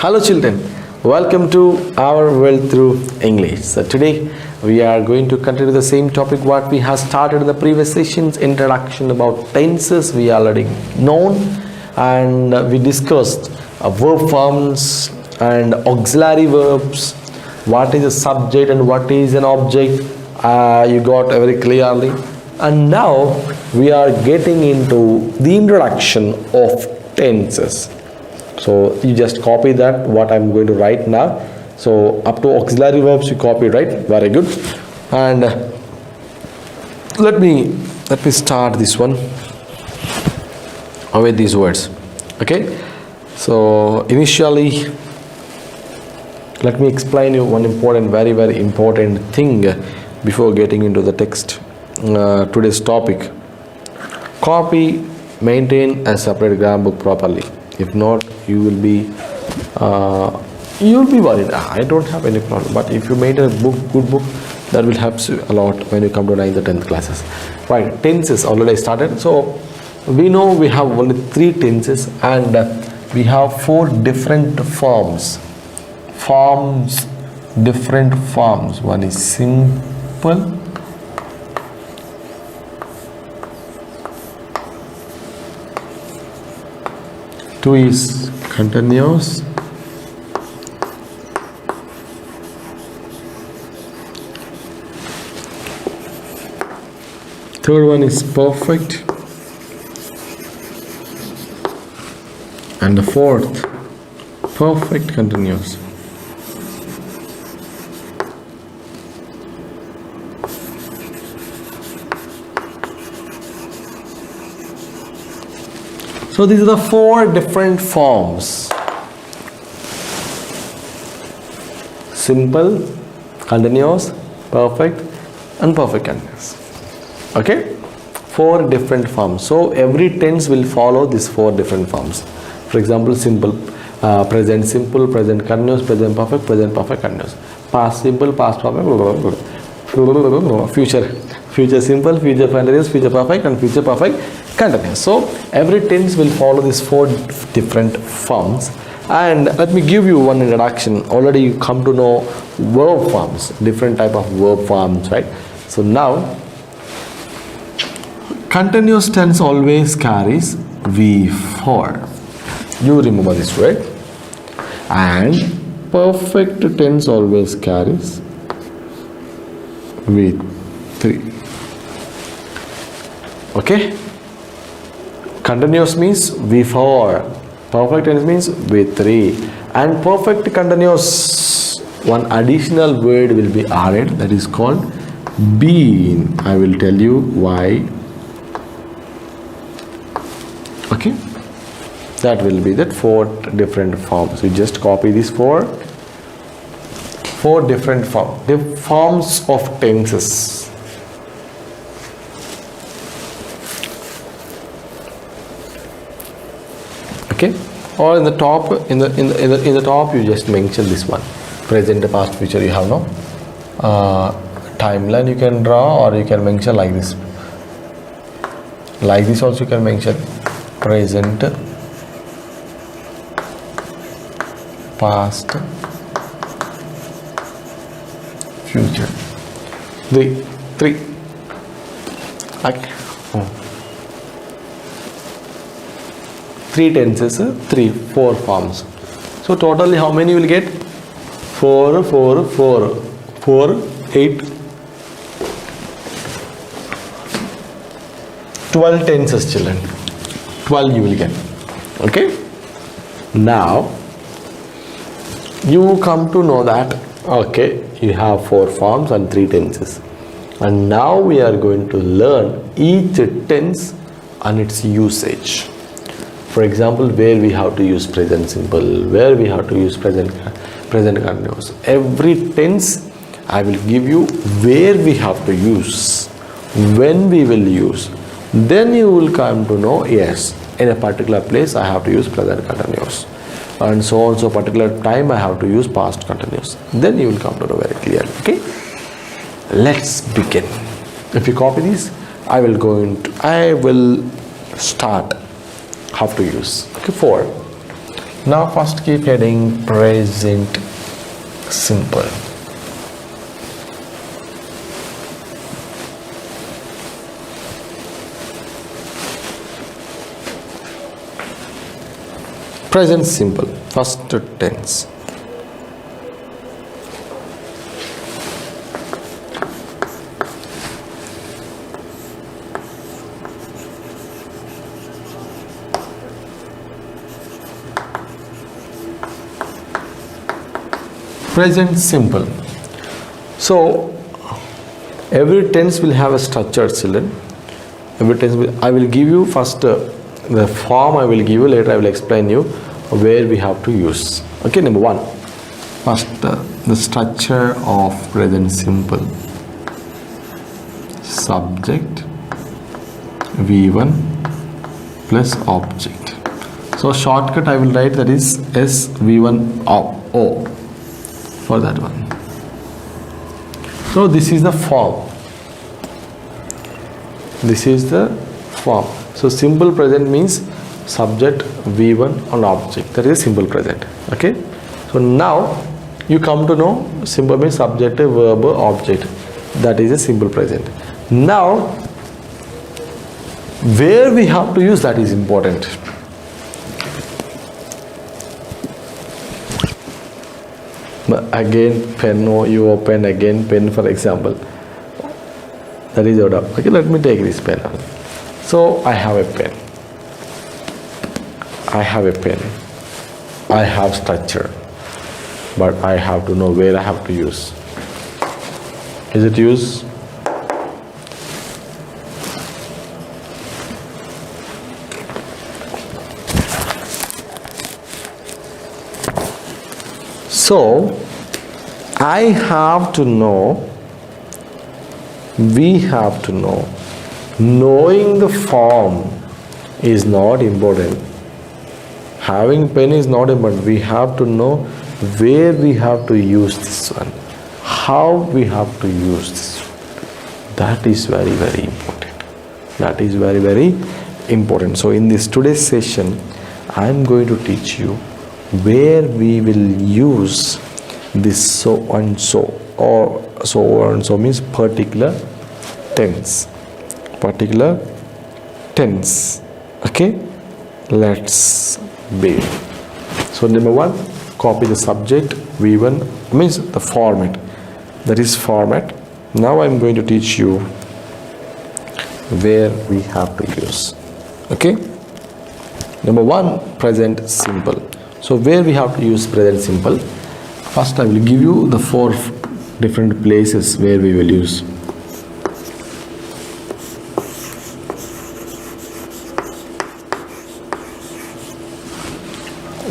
Hello children, welcome to our world through English. So today we are going to continue the same topic what we have started in the previous sessions. Introduction about tenses we already known, and we discussed verb forms and auxiliary verbs, what is a subject and what is an object. You got very clearly. And now we are getting into the introduction of tenses. So you just copy that what I'm going to write now. So up to auxiliary verbs you copy, right? Very good. And let me start this one with these words. Okay. So initially, let me explain you one important, very important thing before getting into the text. Today's topic: copy, maintain a separate grammar book properly. If not, you will be worried. I don't have any problem. But if you maintain a good book, that will help you a lot when you come to 9th or 10th classes. Right, tenses already started. So we know we have only 3 tenses, and we have 4 different forms. Different forms. One is simple. Two is continuous. Third one is perfect. And the fourth, perfect continuous. So these are the 4 different forms: simple, continuous, perfect, and perfect continuous. Okay, 4 different forms. So every tense will follow these 4 different forms. For example, simple, present simple, present continuous, present perfect continuous, past simple, past perfect, future simple, future continuous, future perfect, and future perfect continuous. So every tense will follow these 4 different forms. And let me give you one introduction. Already you come to know verb forms, different type of verb forms, right? So now, continuous tense always carries V4. You remember this word. And perfect tense always carries V3. Okay? Continuous means V4, perfect tense means V3, and perfect continuous, one additional word will be added, that is called been. I will tell you why. Okay, that will be that 4 different forms. We just copy these 4 different forms, the forms of tenses. Okay, or in the top, in the top you just mention this one: present, past, future. You have no timeline you can draw, or you can mention like this. Like this also you can mention: present, past, future. 3. Okay. 3 tenses, 4 forms. So totally how many you will get? 4, 8, 12 tenses, children. 12 you will get. Okay. Now you come to know that, okay, you have 4 forms and 3 tenses. And now we are going to learn each tense and its usage. For example, where we have to use present simple, where we have to use present continuous. Every tense I will give you where we have to use, when we will use. Then you will come to know, yes, in a particular place I have to use present continuous, and so on, so particular time I have to use past continuous. Then you will come to know very clearly. Okay, let's begin. If you copy this, I will start how to use. Okay, 4. Now first keep heading present simple. Present simple, first tense. Present simple. So every tense will have a structure, children. Every tense I will give you first the form I will give you, later I will explain you where we have to use. Okay, number one. First the structure of present simple. Subject V1 plus object. So shortcut I will write, that is SV1 O for that one. So this is the form. This is the form. So simple present means subject V1 and object. That is simple present. Okay. So now you come to know simple means subject, verb, object. That is a simple present. Now where we have to use, that is important. Again pen, you open again pen for example. That is order. Okay, let me take this pen. So I have a pen. I have a pen. I have structure. But I have to know where I have to use. Is it use? So I have to know, we have to know. Knowing the form is not important. Having pen is not important. We have to know where we have to use this one, how we have to use this one. That is very, very important. That is very, very important. So in this today's session, I am going to teach you where we will use this so and so, or so and so means particular tense. Particular tense. Okay, let's begin. So number one, copy the subject V1 means the format. That is format. Now I'm going to teach you where we have to use. Okay. Number one, present simple. So where we have to use present simple? First I will give you the 4 different places where we will use.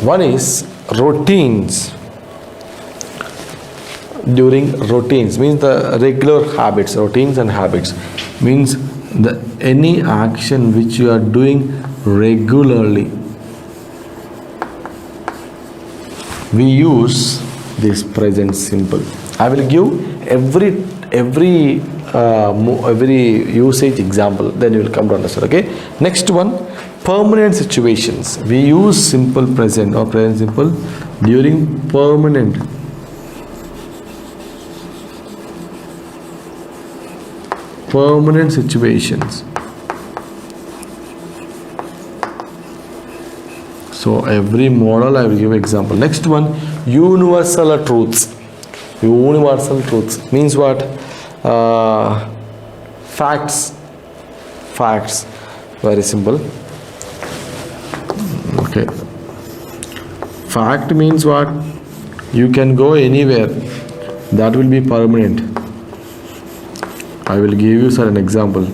One is routines. During routines means the regular habits. Routines and habits means the any action which you are doing regularly. We use this present simple. I will give every usage example, then you will come to understand. Okay. Next one, permanent situations. We use simple present or present simple during permanent situations. So every model I will give example. Next one, universal truths. Universal truths means what? Facts. Facts. Very simple. Okay. Fact means what? You can go anywhere. That will be permanent. I will give you an example.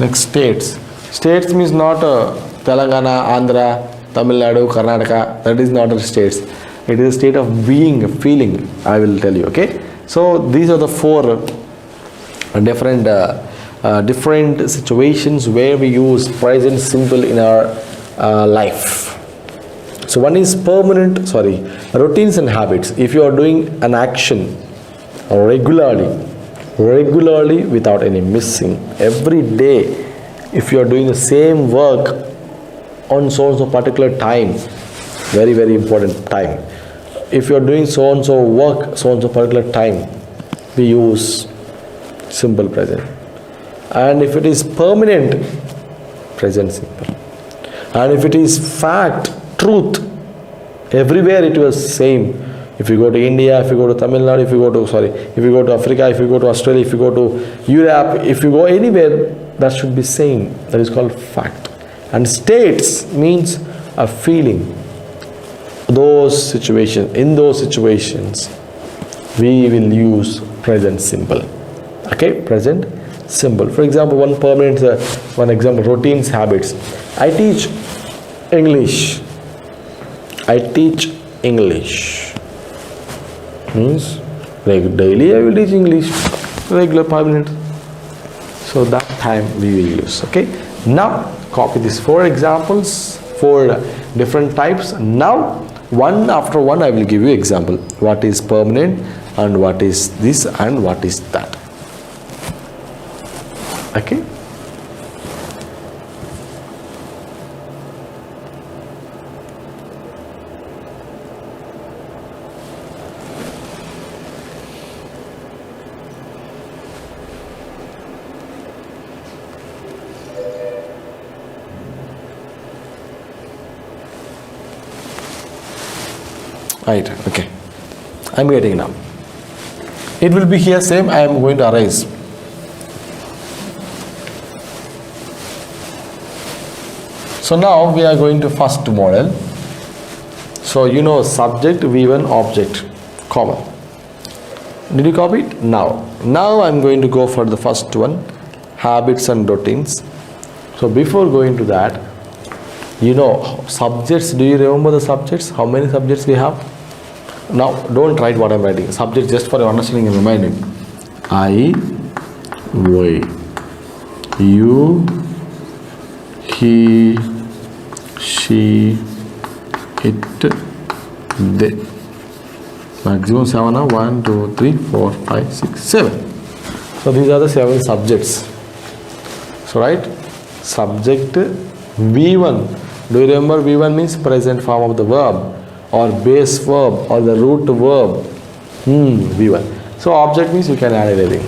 Next, states. States means not Telangana, Andhra, Tamil Nadu, Karnataka. That is not a states. It is a state of being, feeling. I will tell you. Okay. So these are the 4 different situations where we use present simple in our life. So one is routines and habits. If you are doing an action regularly without any missing, every day, if you are doing the same work on so particular time, Very, very important time. If you are doing so and so work, so and so particular time, we use simple present. And if it is permanent, present simple. And if it is fact, truth, everywhere it was same. If you go to India, if you go to Tamil Nadu, if you go to Africa, if you go to Australia, if you go to Europe, if you go anywhere, that should be same. That is called fact. And states means a feeling. In those situations, we will use present simple. Okay, present simple. For example, one example, routines, habits. I teach English. Means like daily I will teach English, regular 5 minutes. So that time we will use. Okay. Now copy these 4 examples, 4 different types. Now one after one I will give you example. What is permanent and what is this and what is that. Okay. Right, okay. I'm getting now. It will be here same. I am going to erase. So now we are going to first model. So you know subject, V1, object, comma. Did you copy it? Now I'm going to go for the first one, habits and routines. So before going to that, you know subjects. Do you remember the subjects? How many subjects we have? Now don't write what I'm writing. Subject just for your understanding and reminding. I, we, you, he, she, it, they. Maximum 7. 1, 2, 3, 4, 5, 6, 7. So these are the 7 subjects. So right, subject V1. Do you remember V1 means present form of the verb or base verb or the root verb? V1. So object means you can add anything.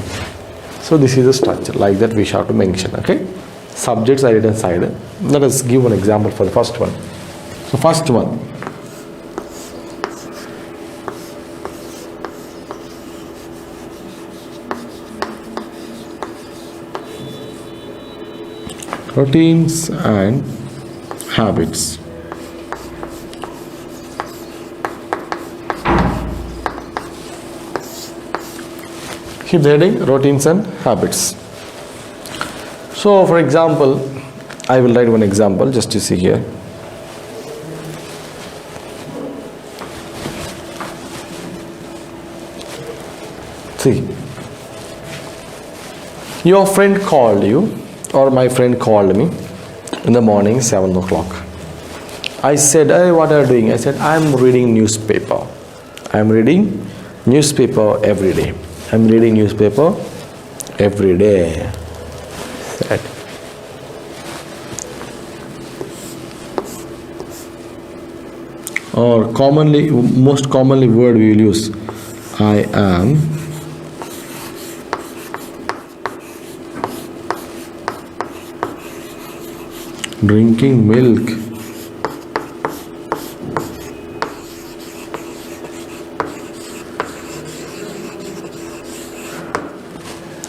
So this is the structure, like that we shall have to mention. Okay, subjects are written side. Let us give one example for the first one. So first one, routines and habits. Keep heading routines and habits. So for example, I will write one example just to see here. See, your friend called you, or my friend called me in the morning 7 o'clock. I said, hey, what are you doing? I said, I'm reading newspaper. I'm reading newspaper every day. I'm reading newspaper every day. Said. Or most commonly word we will use, I am drinking milk.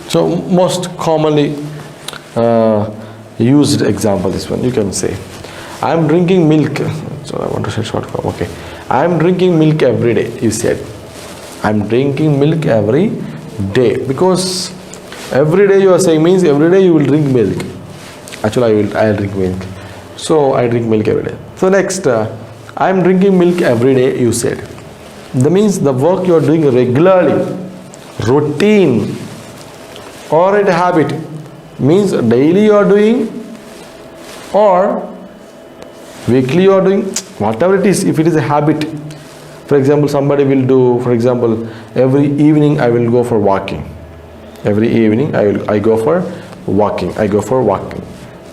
So most commonly used example, this one you can say, I am drinking milk. So I want to say short form. Okay, I am drinking milk every day. You said, I am drinking milk every day, because every day you are saying means every day you will drink milk. Actually, I'll drink milk. So I drink milk every day. So next, I am drinking milk every day. You said, that means the work you are doing regularly, routine, or a habit, means daily you are doing or weekly you are doing, whatever it is. If it is a habit, for example, somebody will do, for example, every evening I will go for walking. Every evening I go for walking.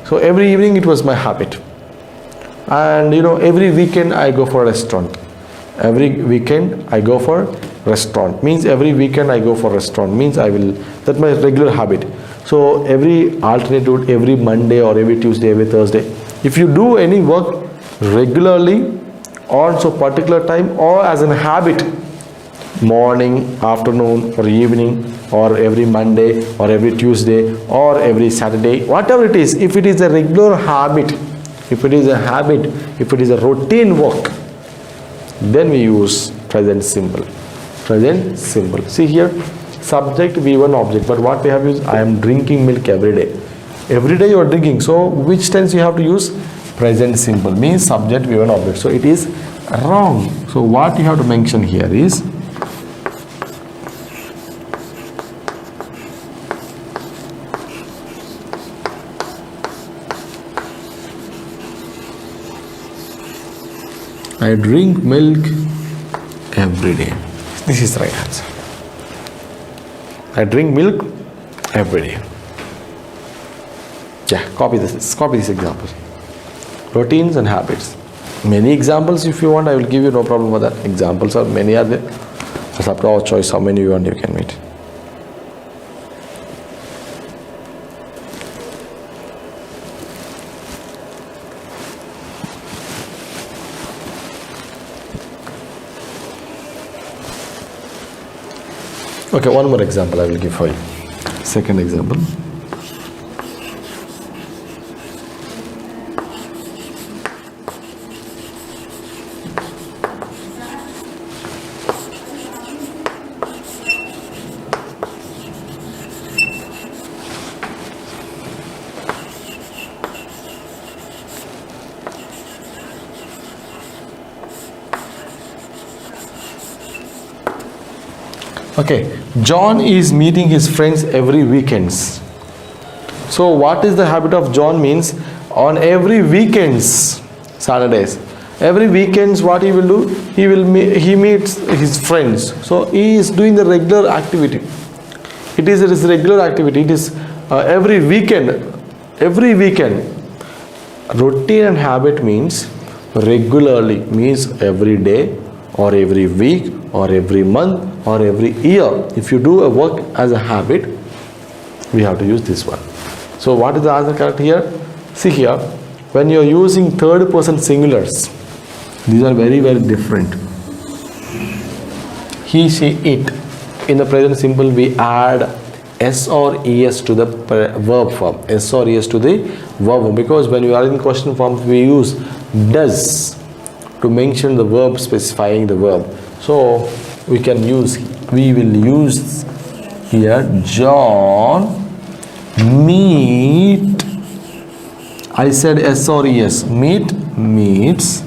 So every evening it was my habit. And every weekend I go for a restaurant. Every weekend I go for restaurant means every weekend I go for restaurant means that's my regular habit. So every alternate, every Monday or every Tuesday, every Thursday, if you do any work regularly on so particular time or as a habit, morning, afternoon or evening, or every Monday or every Tuesday or every Saturday, whatever it is, if it is a regular habit, if it is a habit, if it is a routine work, then we use present simple. Present simple. See here, subject V1 object, but what we have is I am drinking milk every day. Every day you are drinking, so which tense you have to use? Present simple, means subject V1 object. So it is wrong. So what you have to mention here is I drink milk every day. This is the right answer. I drink milk every day. Yeah, copy this. Copy this example. Routines and habits. Many examples if you want, I will give you, no problem with that. Examples are many are there. It's up to our choice how many you want you can meet. Okay, one more example I will give for you. Second example. Okay, John is meeting his friends every weekends. So what is the habit of John means on every weekends, Saturdays. Every weekends what he will do? He meets his friends. So he is doing the regular activity. It is his regular activity. It is every weekend. Every weekend. Routine and habit means regularly, means every day or every week or every month or every year. If you do a work as a habit, we have to use this one. So what is the answer correct here? See here, when you are using third person singulars, these are very, very different. He, she, it. In the present simple, we add S or ES to the verb form. S or ES to the verb form. Because when you are in question forms, we use does to mention the verb specifying the verb. So we will use here John meet, I said S or ES, meets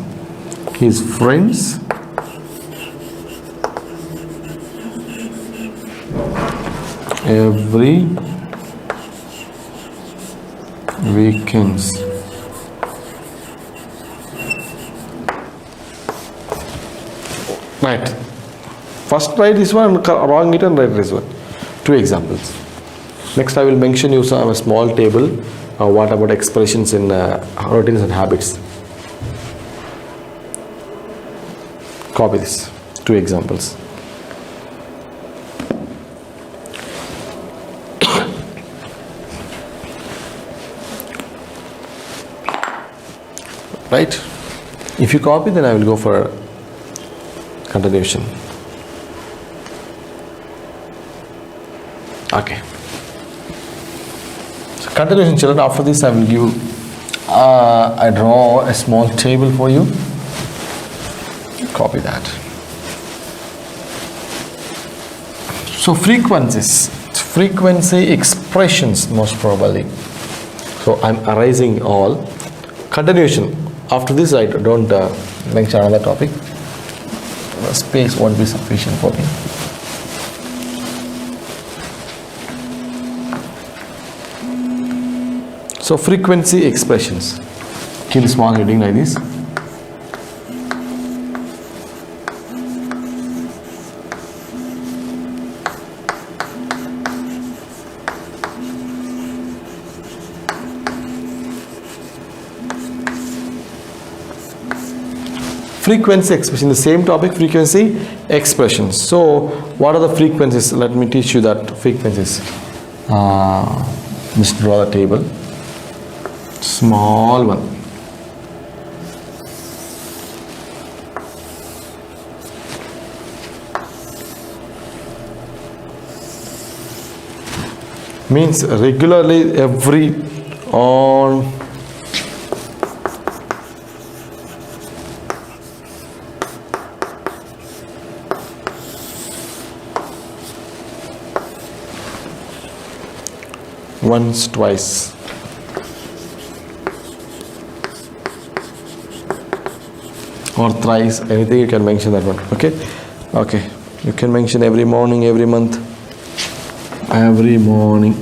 his friends every weekends. Right. First write this one and wrong it and write this one. Two examples. Next I will mention you a small table. What about expressions in routines and habits? Copy this. Two examples. Right? If you copy, then I will go for continuation. Okay. So continuation, children. After this, I will give. I draw a small table for you. Copy that. So frequencies, frequency expressions most probably. So I'm erasing all. Continuation. After this, I don't mention another topic. Space won't be sufficient for me. So frequency expressions. Kill small heading like this. frequency expression, the same topic, frequency expressions. So what are the frequencies? Let me teach you that frequencies. Just draw the table, small one. Means regularly every on once, twice. Or thrice, anything you can mention that one. Okay, you can mention every morning, every month, every morning,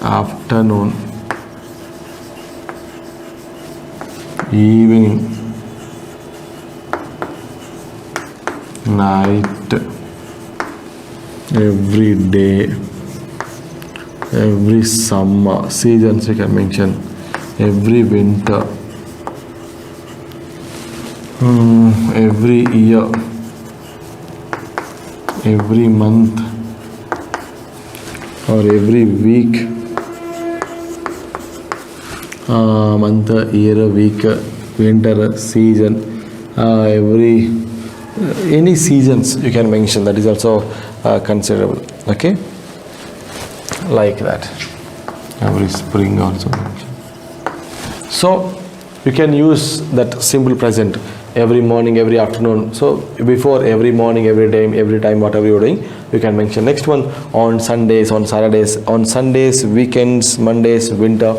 afternoon, evening, night, every day, every summer, seasons you can mention, every winter, every year, every month, or every week, month, year, week, winter, season, every any seasons you can mention, that is also considerable. Okay, like that. Every spring also mention. So you can use that simple present every morning, every afternoon. So before every morning, every time whatever you're doing, you can mention. Next one, on Sundays, on Saturdays, on Sundays, weekends, Mondays, winter.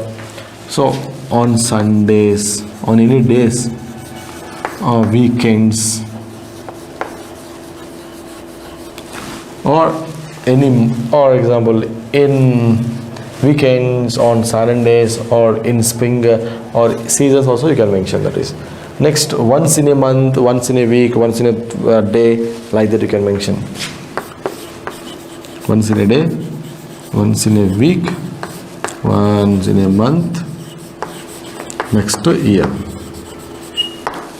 So on Sundays, on any days, weekends, or example, in weekends, on Saturdays, or in spring or seasons also you can mention, that is. Next, once in a month, once in a week, once in a day, like that you can mention. Once in a day, once in a week, once in a month, next year.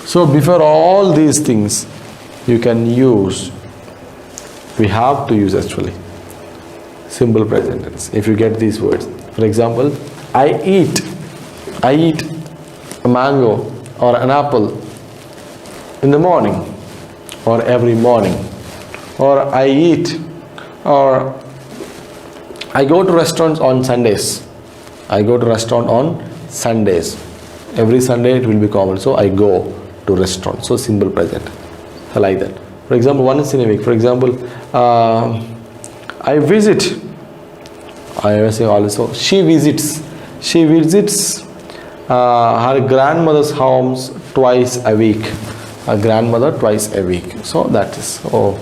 So before all these things you can use, we have to use actually simple present tense. If you get these words, for example, I eat a mango or an apple in the morning, or every morning, or I eat, or I go to restaurants on Sundays. I go to restaurant on Sundays. Every Sunday it will be common, so I go to restaurant. So simple present. So like that. For example, once in a week. For example, I visit. I say also she visits. She visits her grandmother's house twice a week. Her grandmother twice a week. So that is. So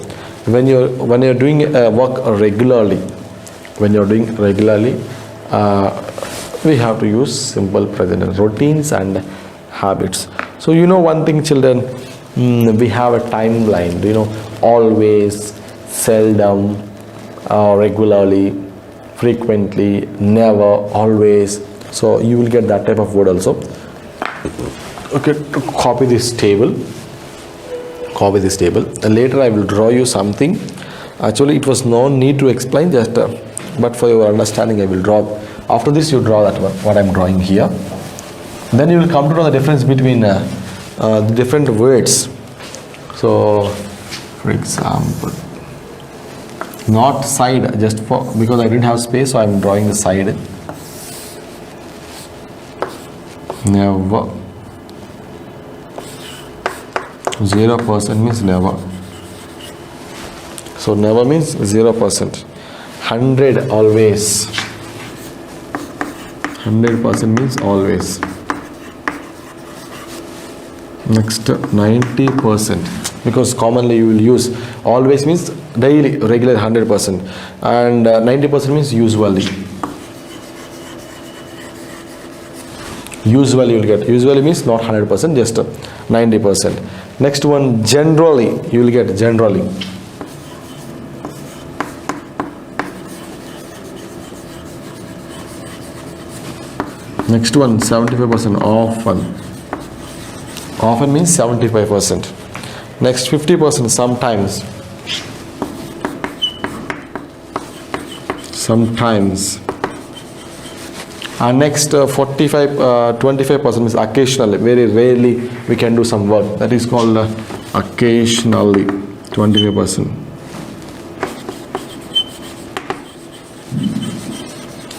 when you're doing work regularly, we have to use simple present tense, routines and habits. So you know one thing, children, we have a timeline. Always, seldom, regularly, frequently, never, always. So you will get that type of word also. Okay, to copy this table. And later I will draw you something. Actually it was no need to explain, just but for your understanding I will draw. After this you draw that one, what I'm drawing here. Then you will come to know the difference between the different words. So for example, not side, just because I didn't have space, so I'm drawing the side. Never. 0% means never. So never means 0%. 100 always. 100% means always. Next, 90%, because commonly you will use always means daily, regular 100%, and 90% means usually. Usually you will get, usually means not 100%, just 90%. Next one, generally, you will get generally. Next one, 75% often. Often means 75%. Next 50% sometimes. Sometimes. And next 25% means occasionally, very rarely we can do some work. That is called occasionally, 25%.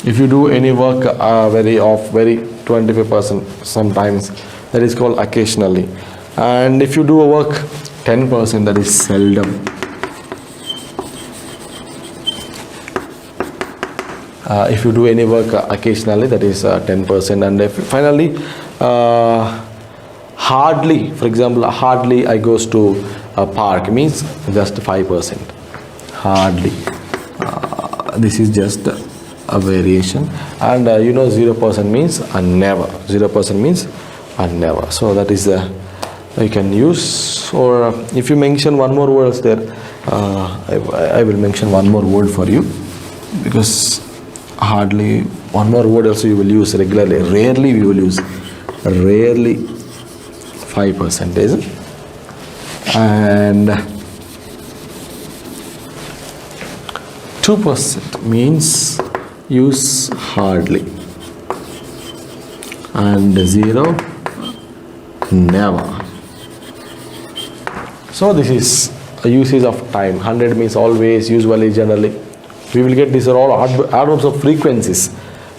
If you do any work very 25% sometimes, that is called occasionally. And if you do a work 10%, that is seldom. If you do any work occasionally, that is 10%. And if finally hardly, for example, hardly I goes to a park means just 5%. Hardly. This is just a variation. And 0% means never. 0% means never. So that is you can use. Or if you mention one more word there, I will mention one more word for you, because hardly one more word also you will use regularly. Rarely we will use. Rarely 5%, isn't it? And 2% means use hardly. And 0, never. So this is a usage of time. 100 means always, usually, generally. We will get these are all adverbs of frequencies.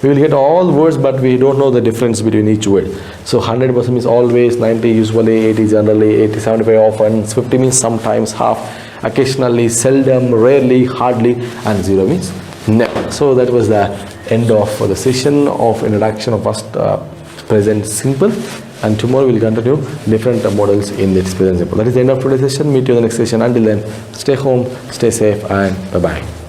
We will get all words, but we don't know the difference between each word. So 100% means always, 90 usually, 80 generally, 80 75 often, 50 means sometimes, half, occasionally, seldom, rarely, hardly, and 0 means never. So that was the end of the session of introduction of past, present simple. And tomorrow we will continue different models in the present simple. That is the end of today's session. Meet you in the next session. Until then, stay home, stay safe, and bye-bye.